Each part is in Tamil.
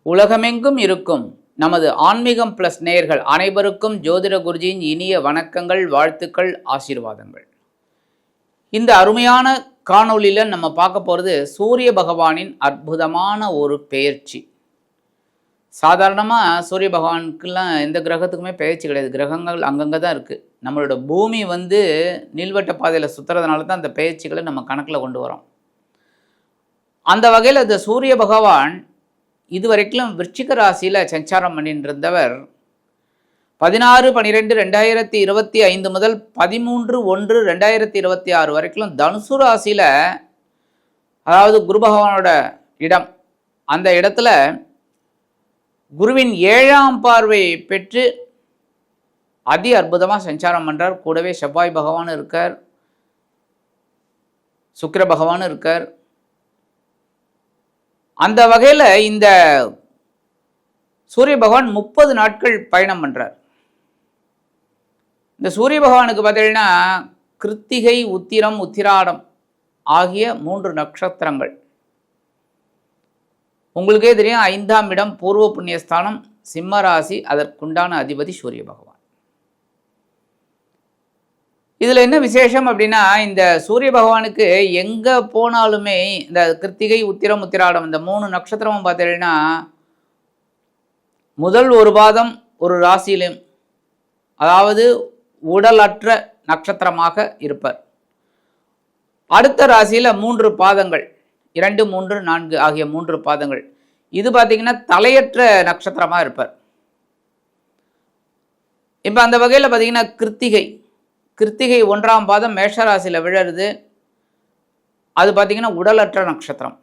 உலகமெங்கும் இருக்கும் நமது ஆன்மீகம் பிளஸ் நேயர்கள் அனைவருக்கும் ஜோதிட குருஜியின் இனிய வணக்கங்கள், வாழ்த்துக்கள், ஆசீர்வாதங்கள். இந்த அருமையான காணொளியில் நம்ம பார்க்க போகிறது சூரிய பகவானின் அற்புதமான ஒரு பெயர்ச்சி. சாதாரணமாக சூரிய பகவானுக்கெல்லாம் எந்த கிரகத்துக்குமே பெயர்ச்சி கிடையாது. கிரகங்கள் அங்கங்கே தான் இருக்குது. நம்மளோட பூமி நீள்வட்ட பாதையில் சுற்றுறதுனால தான் அந்த பெயர்ச்சிகளை நம்ம கணக்கில் கொண்டு வரோம். அந்த வகையில் இந்த சூரிய பகவான் இதுவரைக்கும் விருச்சிக ராசியில் சஞ்சாரம் பண்ணிட்டு இருந்தவர் 16/12/2025 முதல் 13/1/2026 வரைக்கும் தனுசு ராசியில், அதாவது குரு பகவானோட இடம், அந்த இடத்துல குருவின் 7ஆம் பார்வையை பெற்று அதி அற்புதமாக சஞ்சாரம் பண்ணுறார். கூடவே செவ்வாய் பகவான் இருக்கார், சுக்கிர பகவான் இருக்கார். அந்த வகையில் இந்த சூரிய பகவான் 30 நாட்கள் பயணம் பண்ணுறார். இந்த சூரிய பகவானுக்கு பார்த்தீங்கன்னா கிருத்திகை, உத்திரம், உத்திராடம் ஆகிய 3 நட்சத்திரங்கள். உங்களுக்கே தெரியும், 5ஆம் இடம் பூர்வ புண்ணியஸ்தானம், சிம்ம ராசி, அதற்குண்டான அதிபதி சூரிய பகவான். இதில் என்ன விசேஷம் அப்படின்னா, இந்த சூரிய பகவானுக்கு எங்கே போனாலுமே இந்த கிருத்திகை, உத்திரம், உத்திராடம் இந்த 3 நட்சத்திரமும் பார்த்தீங்கன்னா முதல் ஒரு பாதம் ஒரு ராசியிலும், அதாவது உடலற்ற நட்சத்திரமாக இருப்பார். அடுத்த ராசியில் 3 பாதங்கள், 2, 3, 4 ஆகிய 3 பாதங்கள். இது பார்த்தீங்கன்னா தலையற்ற நட்சத்திரமாக இருப்பார். இப்போ அந்த வகையில் பார்த்தீங்கன்னா கிருத்திகை 1ஆம் பாதம் மேஷராசியில் விழருது. அது பார்த்திங்கன்னா உடலற்ற நட்சத்திரம்.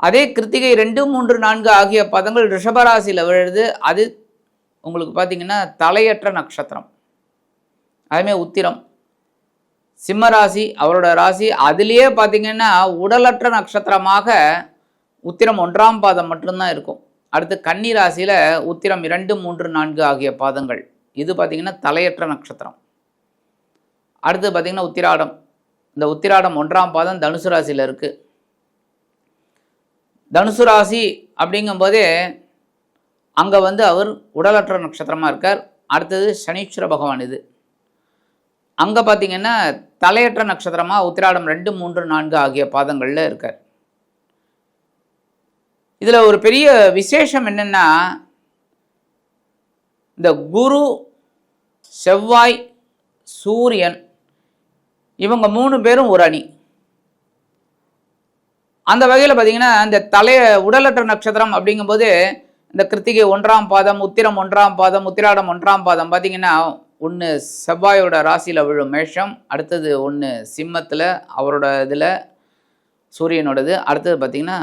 அதே கிருத்திகை 2, 3, 4 ஆகிய பாதங்கள் ரிஷபராசியில் விழருது. அது உங்களுக்கு பார்த்திங்கன்னா தலையற்ற நட்சத்திரம். அதுமாதிரி உத்திரம் சிம்மராசி, அவரோட ராசி, அதுலேயே பார்த்திங்கன்னா உடலற்ற நட்சத்திரமாக உத்திரம் 1ஆம் பாதம் மட்டும்தான் இருக்கும். அடுத்து கன்னி ராசியில் உத்திரம் 2, 3, 4 ஆகிய பாதங்கள். இது பார்த்திங்கன்னா தலையற்ற நட்சத்திரம். அடுத்து பார்த்திங்கன்னா உத்திராடம். இந்த உத்திராடம் 1ஆம் பாதம் தனுசு ராசியில் இருக்குது. தனுசு ராசி அப்படிங்கும்போதே அங்கே அவர் உடலற்ற நட்சத்திரமாக இருக்கார். அடுத்தது சனீஸ்வர பகவான். இது அங்கே பார்த்திங்கன்னா தலையற்ற நட்சத்திரமாக உத்திராடம் 2, 3, 4 ஆகிய பாதங்களில் இருக்கார். இதில் ஒரு பெரிய விசேஷம் என்னென்னா, இந்த குரு, செவ்வாய், சூரியன் இவங்க 3 பேரும் ஒரு அணி. அந்த வகையில் பார்த்தீங்கன்னா இந்த உடலற்ற நட்சத்திரம் அப்படிங்கும்போது இந்த கிருத்திகை 1ஆம் பாதம், உத்திரம் 1ஆம் பாதம், உத்திராடம் 1ஆம் பாதம் பார்த்தீங்கன்னா ஒன்று செவ்வாயோட ராசியில் விழும் மேஷம், அடுத்தது ஒன்று சிம்மத்தில் அவரோட இதில் சூரியனோடது, அடுத்தது பார்த்திங்கன்னா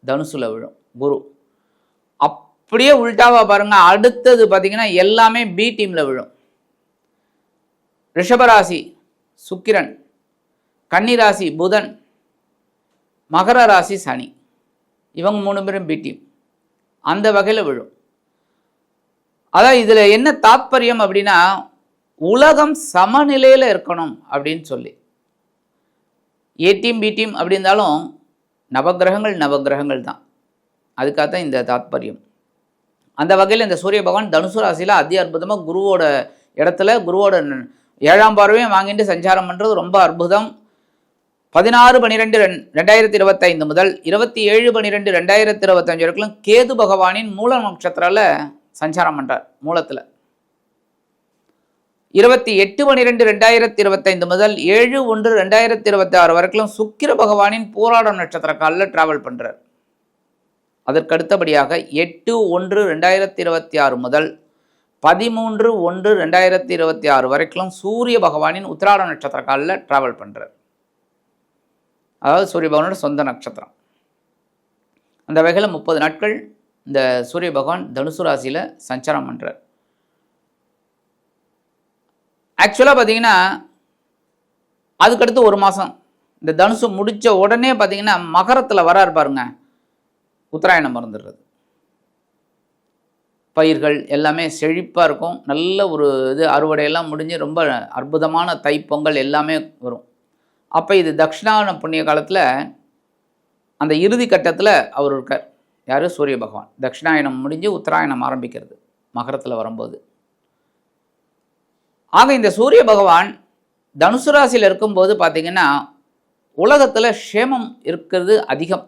தனுசுல விழும் குரு. அப்படியே உள்டாவாக பாருங்கள், அடுத்தது பார்த்திங்கன்னா எல்லாமே பி டீமில் விழும். ரிஷபராசி சுக்கிரன், கன்னிராசி புதன், மகர ராசி சனி, இவங்க 3 பேரும் பி டீம். அந்த வகையில் விழும். அதான் இதில் என்ன தாத்பரியம் அப்படின்னா, உலகம் சமநிலையில் இருக்கணும் அப்படின்னு சொல்லி. ஏ டீம் பி டீம் அப்படி இருந்தாலும் நவகிரகங்கள் தான். அதுக்காகத்தான் இந்த தாத்பரியம். அந்த வகையில் இந்த சூரிய பகவான் தனுசு ராசியில் அதி அற்புதமாக குருவோட இடத்துல, குருவோட 7ஆம் பார்வையும் வாங்கிட்டு சஞ்சாரம் பண்ணுறது ரொம்ப அற்புதம். 16/12/2025 முதல் 27/12/2025 வரைக்கும் கேது பகவானின் மூல நட்சத்திரத்தில் சஞ்சாரம் பண்ணுறார். மூலத்தில் 28/12/2025 முதல் 7/1/2026 வரைக்கும் சுக்கிர பகவானின் போராடம் நட்சத்திர காலில் டிராவல் பண்ணுறார். அதற்கடுத்தபடியாக 8/1/2026 முதல் 13/1/2026 வரைக்கும் சூரிய பகவானின் உத்திராட நட்சத்திர காலில் டிராவல் பண்ணுறார். அதாவது சூரிய பகவானோட சொந்த நட்சத்திரம். அந்த வகையில் 30 நாட்கள் இந்த சூரிய பகவான் தனுசு ராசியில் சஞ்சாரம் பண்ணுறார். ஆக்சுவலாக பார்த்தீங்கன்னா அதுக்கடுத்து 1 மாதம் இந்த தனுசு முடித்த உடனே பார்த்தீங்கன்னா மகரத்தில் வராரு பாருங்க, உத்தராயணம் மறந்துடுறது. பயிர்கள் எல்லாமே செழிப்பாக இருக்கும். நல்ல ஒரு அறுவடையெல்லாம் முடிஞ்சு ரொம்ப அற்புதமான தைப்பொங்கல் எல்லாமே வரும். அப்போ இது தட்சிணாயன புண்ணிய காலத்தில் அந்த இறுதி கட்டத்தில் அவர் இருக்கார். யார்? சூரிய பகவான். தட்சிணாயனம் முடிஞ்சு உத்தராயணம் ஆரம்பிக்கிறது மகரத்தில் வரும்போது. ஆக இந்த சூரிய பகவான் தனுசு ராசியில் இருக்கும்போது பார்த்திங்கன்னா உலகத்தில் க்ஷேமம் இருக்கிறது அதிகம்.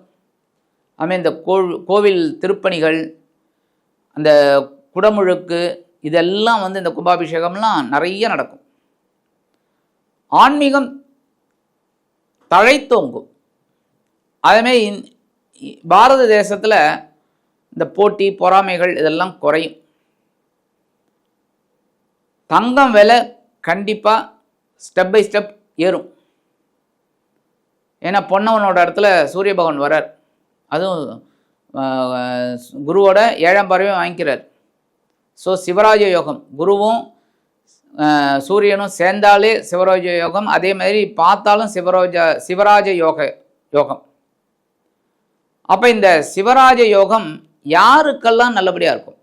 அதுமாதிரி இந்த கோவில் திருப்பணிகள், அந்த குடமுழுக்கு, இதெல்லாம் இந்த கும்பாபிஷேகம்லாம் நிறைய நடக்கும். ஆன்மீகம் தழைத்தோங்கும். அதுமாரி பாரத தேசத்தில் இந்த போட்டி பொறாமைகள் இதெல்லாம் குறையும். தங்கம் விலை கண்டிப்பாக ஸ்டெப் பை ஸ்டெப் ஏறும். ஏன்னா பொன்னவனோட இடத்துல சூரிய பகவான் வரார். அதுவும் குருவோட 7ஆம் பார்வையும் வாங்கிக்கிறார். ஸோ சிவராஜ யோகம், குருவும் சூரியனும் சேர்ந்தாலே சிவராஜ யோகம். அதே மாதிரி பார்த்தாலும் சிவராஜ யோகம். அப்போ இந்த சிவராஜ யோகம் யாருக்கெல்லாம் நல்லபடியாக இருக்கும்?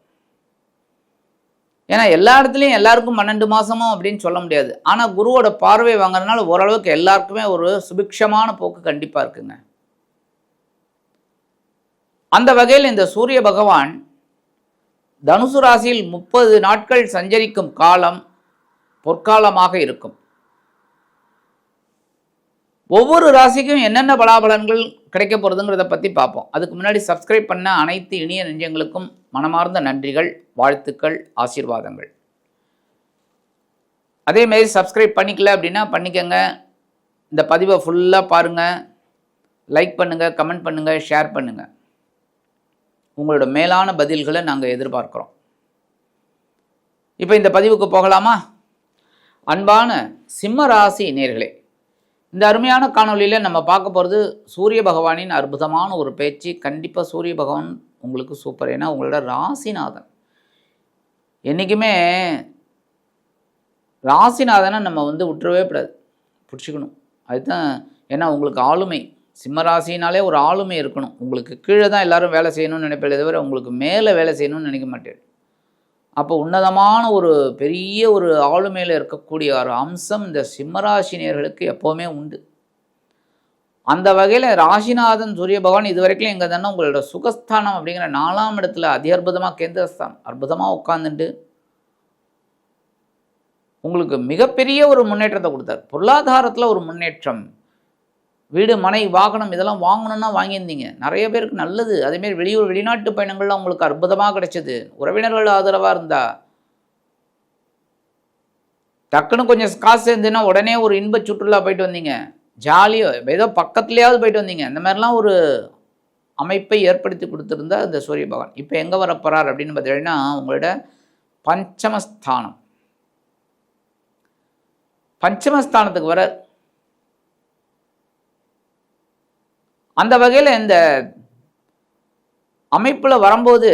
ஏன்னா எல்லா இடத்துலையும் எல்லாருக்கும் 12 மாதமும் அப்படின்னு சொல்ல முடியாது. ஆனால் குருவோட பார்வை வாங்குறதுனால ஓரளவுக்கு எல்லாருக்குமே ஒரு சுபிக்ஷமான போக்கு கண்டிப்பாக இருக்குங்க. அந்த வகையில் இந்த சூரிய பகவான் தனுசு ராசியில் 30 நாட்கள் சஞ்சரிக்கும் காலம் பொற்காலமாக இருக்கும். ஒவ்வொரு ராசிக்கும் என்னென்ன பலாபலன்கள் கிடைக்க போகிறதுங்கிறத பற்றி பார்ப்போம். அதுக்கு முன்னாடி சப்ஸ்கிரைப் பண்ண அனைத்து இனிய நெஞ்சங்களுக்கும் மனமார்ந்த நன்றிகள், வாழ்த்துக்கள், ஆசீர்வாதங்கள். அதேமாரி சப்ஸ்கிரைப் பண்ணிக்கல அப்படின்னா பண்ணிக்கங்க. இந்த பதிவை ஃபுல்லாக பாருங்கள், லைக் பண்ணுங்கள், கமெண்ட் பண்ணுங்கள், ஷேர் பண்ணுங்கள். உங்களோட மேலான பதில்களை நாங்கள் எதிர்பார்க்குறோம். இப்போ இந்த பதிவுக்கு போகலாமா? அன்பான சிம்ம ராசி நேயர்களே, இந்த அருமையான காணொலியில் நம்ம பார்க்க போகிறது சூரிய பகவானின் அற்புதமான ஒரு பேச்சு. கண்டிப்பாக சூரிய பகவான் உங்களுக்கு சூப்பர். ஏன்னா உங்களோட ராசிநாதன். என்றைக்குமே ராசிநாதனை நம்ம விட்டுறவே கூடாது, பிடிச்சிக்கணும். அதுதான். ஏன்னா உங்களுக்கு ஆளுமை, சிம்ம ராசினாலே ஒரு ஆளுமை இருக்கணும். உங்களுக்கு கீழே தான் எல்லாரும் வேலை செய்யணும்னு நினைப்பேன், தவிர உங்களுக்கு மேலே வேலை செய்யணும்னு நினைக்க மாட்டேன். அப்போ உன்னதமான ஒரு பெரிய ஒரு ஆளுமையில் இருக்கக்கூடிய ஒரு அம்சம் இந்த சிம்மராசினியர்களுக்கு எப்போவுமே உண்டு. அந்த வகையில் ராசிநாதன் சூரிய பகவான் இது வரைக்கும் எங்கே தானே உங்களோட சுகஸ்தானம் அப்படிங்கிற 4ஆம் இடத்துல அதி அற்புதமாக கேந்திரஸ்தானம் அற்புதமாக உட்காந்துட்டு உங்களுக்கு மிகப்பெரிய ஒரு முன்னேற்றத்தை கொடுத்தார். பொருளாதாரத்தில் ஒரு முன்னேற்றம், வீடு மனை வாகனம் இதெல்லாம் வாங்கணுன்னா வாங்கியிருந்தீங்க, நிறைய பேருக்கு நல்லது. அதேமாரி வெளிநாட்டு பயணங்கள்லாம் உங்களுக்கு அற்புதமாக கிடைச்சது. உறவினர்கள் ஆதரவாக இருந்தா டக்குன்னு கொஞ்சம் காசு சேர்ந்துன்னா உடனே ஒரு இன்ப சுற்றுலா போயிட்டு வந்தீங்க, ஜாலியாக ஏதோ பக்கத்துலேயாவது போயிட்டு வந்தீங்க. இந்த மாதிரிலாம் ஒரு அமைப்பை ஏற்படுத்தி கொடுத்துருந்தா இந்த சூரிய பகவான். இப்போ எங்கே வரப்போகிறார் அப்படின்னு பார்த்தீங்கன்னா உங்களோட பஞ்சமஸ்தானத்துக்கு வர. அந்த வகையில் இந்த அமைப்பில் வரும்போது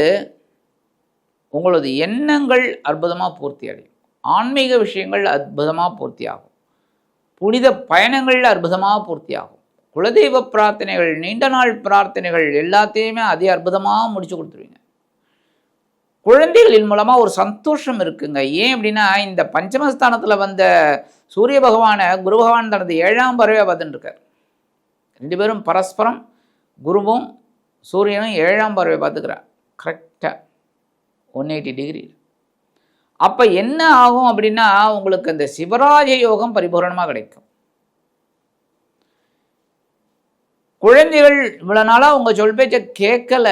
உங்களது எண்ணங்கள் அற்புதமாக பூர்த்தி அடையும். ஆன்மீக விஷயங்கள் அற்புதமாக பூர்த்தியாகும். புனித பயணங்கள் அற்புதமாக பூர்த்தியாகும். குலதெய்வ பிரார்த்தனைகள், நீண்ட நாள் பிரார்த்தனைகள் எல்லாத்தையுமே அதி அற்புதமாக முடிச்சு கொடுத்துருவீங்க. குழந்தைகளின் மூலமாக ஒரு சந்தோஷம் இருக்குங்க. ஏன் அப்படின்னா இந்த பஞ்சமஸ்தானத்தில் வந்த சூரிய பகவானை குரு பகவான் தனது 7ஆம் பார்வையாக பார்த்துட்டு இருக்கார். 2 பேரும் பரஸ்பரம், குருவும் சூரியனும் 7ஆம் பார்வையை பார்த்துக்கிறார். கரெக்டாக 180 டிகிரி. அப்போ என்ன ஆகும் அப்படின்னா உங்களுக்கு அந்த சிவராஜ யோகம் பரிபூரணமாக கிடைக்கும். குழந்தைகள் இவ்வளோ நாளாக உங்கள் சொல் பேச்சை கேட்கல,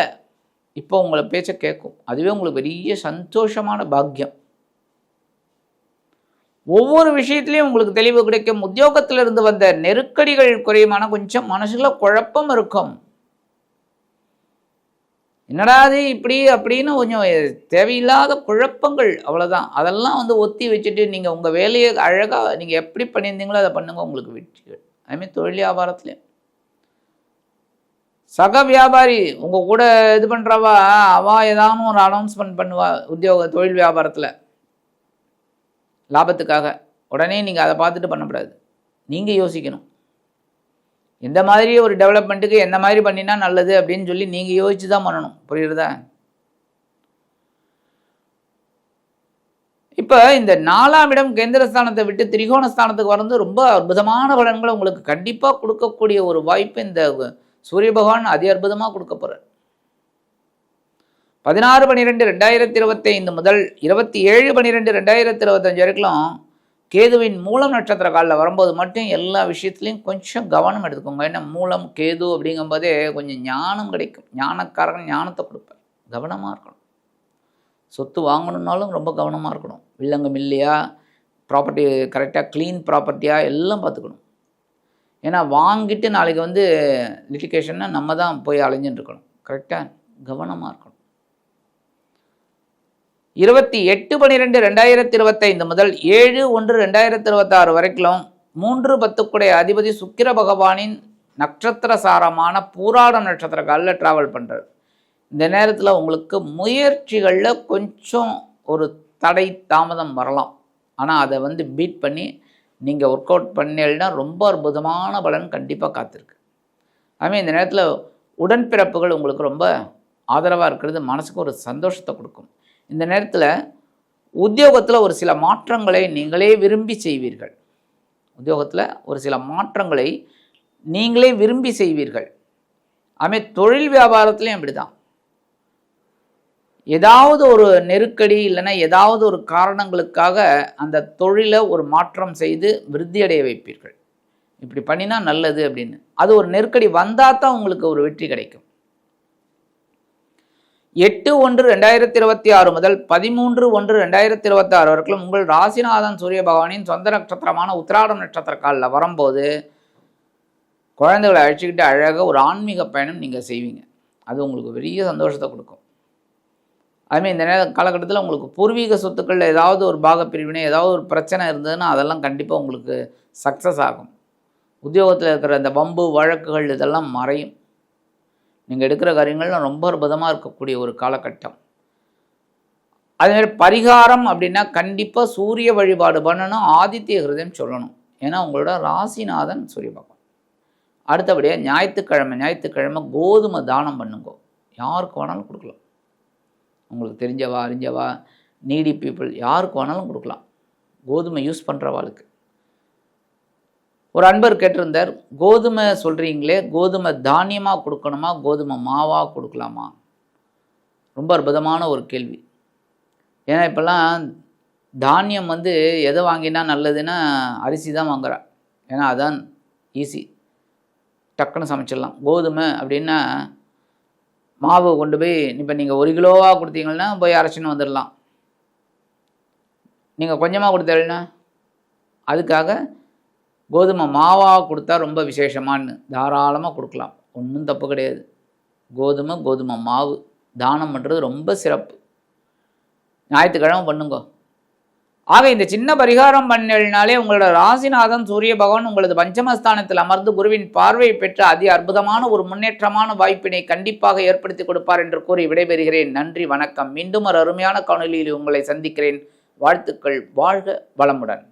இப்போ உங்களை பேச்சை கேட்கும். அதுவே உங்களுக்கு பெரிய சந்தோஷமான பாக்கியம். ஒவ்வொரு விஷயத்துலையும் உங்களுக்கு தெளிவு கிடைக்கும். உத்தியோகத்திலிருந்து வந்த நெருக்கடிகள் குறையுமான, கொஞ்சம் மனசுல குழப்பம் இருக்கும். என்னடாது இப்படி அப்படின்னு கொஞ்சம் தேவையில்லாத குழப்பங்கள், அவ்வளோதான். அதெல்லாம் ஒத்தி வச்சுட்டு நீங்கள் உங்கள் வேலையை அழகாக நீங்கள் எப்படி பண்ணியிருந்தீங்களோ அதை பண்ணுங்க, உங்களுக்கு வெற்றிகள். அதுமாதிரி தொழில் வியாபாரத்துலேயும் சக வியாபாரி உங்கள் கூட இது பண்ணுறவா அவள் ஏதாவது ஒரு அனௌன்ஸ்மெண்ட் பண்ணுவா தொழில் வியாபாரத்தில் லாபத்துக்காக. உடனே நீங்கள் அதை பார்த்துட்டு பண்ணக்கூடாது. நீங்கள் யோசிக்கணும், இந்த மாதிரி ஒரு டெவலப்மெண்ட்டுக்கு எந்த மாதிரி பண்ணினா நல்லது அப்படின்னு சொல்லி நீங்கள் யோசிச்சு தான் பண்ணணும். புரியுறதா? இப்போ இந்த 4ஆம் இடம் கேந்திரஸ்தானத்தை விட்டு திரிகோணஸ்தானத்துக்கு வரது ரொம்ப அற்புதமான பலன்களை உங்களுக்கு கண்டிப்பாக கொடுக்கக்கூடிய ஒரு வாய்ப்பு இந்த சூரிய பகவான் அதி அற்புதமாக கொடுக்க போகிறார். 16/12/2025 முதல் 27/12/2025 வரைக்கும் கேதுவின் மூலம் நட்சத்திர காலில் வரும்போது மட்டும் எல்லா விஷயத்துலையும் கொஞ்சம் கவனம் எடுத்துக்கோங்க. ஏன்னா மூலம் கேது அப்படிங்கும்போதே கொஞ்சம் ஞானம் கிடைக்கும். ஞானக்காரன் ஞானத்தை கொடுப்பார். கவனமாக இருக்கணும். சொத்து வாங்கணுன்னாலும் ரொம்ப கவனமாக இருக்கணும். வில்லங்கம் இல்லையா, ப்ராப்பர்ட்டி கரெக்டாக க்ளீன் ப்ராப்பர்ட்டியாக எல்லாம் பார்த்துக்கணும். ஏன்னா வாங்கிட்டு நாளைக்கு லிட்டிகேஷன்னா நம்ம தான் போய் அலைஞ்சிட்டு இருக்கணும். கரெக்டாக கவனமாக இருக்கணும். 28/12/2025 முதல் 7/1/2026 வரைக்கும் 3/10 அதிபதி சுக்கிர பகவானின் நட்சத்திர சாரமான பூராடம் நட்சத்திர காலில் ட்ராவல் பண்ணுறாரு. இந்த நேரத்தில் உங்களுக்கு முயற்சிகளில் கொஞ்சம் ஒரு தடை தாமதம் வரலாம். ஆனால் அதை பீட் பண்ணி நீங்கள் ஒர்க் அவுட் பண்ணீங்கன்னா ரொம்ப அற்புதமான பலன் கண்டிப்பாக காத்திருக்கு. அதுமாதிரி இந்த நேரத்தில் உடன்பிறப்புகள் உங்களுக்கு ரொம்ப ஆதரவாக இருக்கிறது மனசுக்கு ஒரு சந்தோஷத்தை கொடுக்கும். இந்த நேரத்தில் உத்தியோகத்தில் ஒரு சில மாற்றங்களை நீங்களே விரும்பி செய்வீர்கள். அதுமாதிரி தொழில் வியாபாரத்துலேயும் அப்படி தான். ஏதாவது ஒரு நெருக்கடி இல்லைன்னா ஏதாவது ஒரு காரணங்களுக்காக அந்த தொழிலை ஒரு மாற்றம் செய்து விருத்தியடைய வைப்பீர்கள். இப்படி பண்ணினா நல்லது அப்படின்னு. அது ஒரு நெருக்கடி வந்தால் தான் உங்களுக்கு ஒரு வெற்றி கிடைக்கும். 8/1/2026 முதல் 13/1/2026 வரைக்கும் உங்கள் ராசிநாதன் சூரிய பகவானின் சொந்த நட்சத்திரமான உத்திராடம் நட்சத்திர காலில் வரும்போது குழந்தைகளை அழைச்சிக்கிட்டு அழகாக ஒரு ஆன்மீக பயணம் நீங்கள் செய்வீங்க. அது உங்களுக்கு பெரிய சந்தோஷத்தை கொடுக்கும். அதுமாதிரி இந்த காலகட்டத்தில் உங்களுக்கு பூர்வீக சொத்துக்களில் ஏதாவது ஒரு பாகப்பிரிவினை ஏதாவது ஒரு பிரச்சனை இருந்ததுன்னா அதெல்லாம் கண்டிப்பாக உங்களுக்கு சக்ஸஸ் ஆகும். உத்தியோகத்தில் இருக்கிற இந்த வம்பு வழக்குகள் இதெல்லாம் மறையும். நீங்கள் எடுக்கிற காரியங்கள்லாம் ரொம்ப அற்புதமாக இருக்கக்கூடிய ஒரு காலகட்டம். அதுமாதிரி பரிகாரம் அப்படின்னா கண்டிப்பாக சூரிய வழிபாடு பண்ணணும், ஆதித்ய ஹிருதயம் சொல்லணும். ஏன்னா உங்களோட ராசிநாதன் சூரிய பகவான். அடுத்தபடியாக ஞாயிற்றுக்கிழமை கோதுமை தானம் பண்ணுங்க. யாருக்கு வேணாலும் கொடுக்கலாம். உங்களுக்கு தெரிஞ்சவா அறிஞ்சவா நீடி பீப்புள் யாருக்கு வேணாலும் கொடுக்கலாம். கோதுமை யூஸ் பண்ணுறவாளுக்கு. ஒரு அன்பர் கேட்டிருந்தார், கோதுமை சொல்கிறீங்களே, கோதுமை தானியமாக கொடுக்கணுமா கோதுமை மாவாக கொடுக்கலாமா? ரொம்ப அற்புதமான ஒரு கேள்வி. ஏன்னா இப்போல்லாம் தானியம் எதை வாங்கினா நல்லதுன்னா அரிசி தான் வாங்குறா. ஏன்னா அதான் ஈஸி, டக்குன்னு சமைச்சிடலாம். கோதுமை அப்படின்னா மாவு கொண்டு போய் இப்போ நீங்கள் 1 கிலோவாக கொடுத்தீங்கன்னா போய் அரைச்சின்னு வந்துடலாம். நீங்கள் கொஞ்சமாக கொடுத்தீங்கன்னா அதுக்காக கோதுமை மாவாக கொடுத்தா ரொம்ப விசேஷமானு தாராளமாக கொடுக்கலாம். ஒன்றும் தப்பு கிடையாது. கோதுமை மாவு தானம் பண்ணுறது ரொம்ப சிறப்பு. ஞாயிற்றுக்கிழமை பண்ணுங்க. ஆக இந்த சின்ன பரிகாரம் பண்ணினாலே உங்களோட ராசிநாதன் சூரிய பகவான் உங்களது பஞ்சமஸ்தானத்தில் அமர்ந்து குருவின் பார்வையை பெற்ற அதி அற்புதமான ஒரு முன்னேற்றமான வாய்ப்பினை கண்டிப்பாக ஏற்படுத்தி கொடுப்பார் என்று கூறி விடைபெறுகிறேன். நன்றி, வணக்கம். மீண்டும் ஒரு அருமையான காணொலியில் உங்களை சந்திக்கிறேன். வாழ்த்துக்கள். வாழ்க வளமுடன்.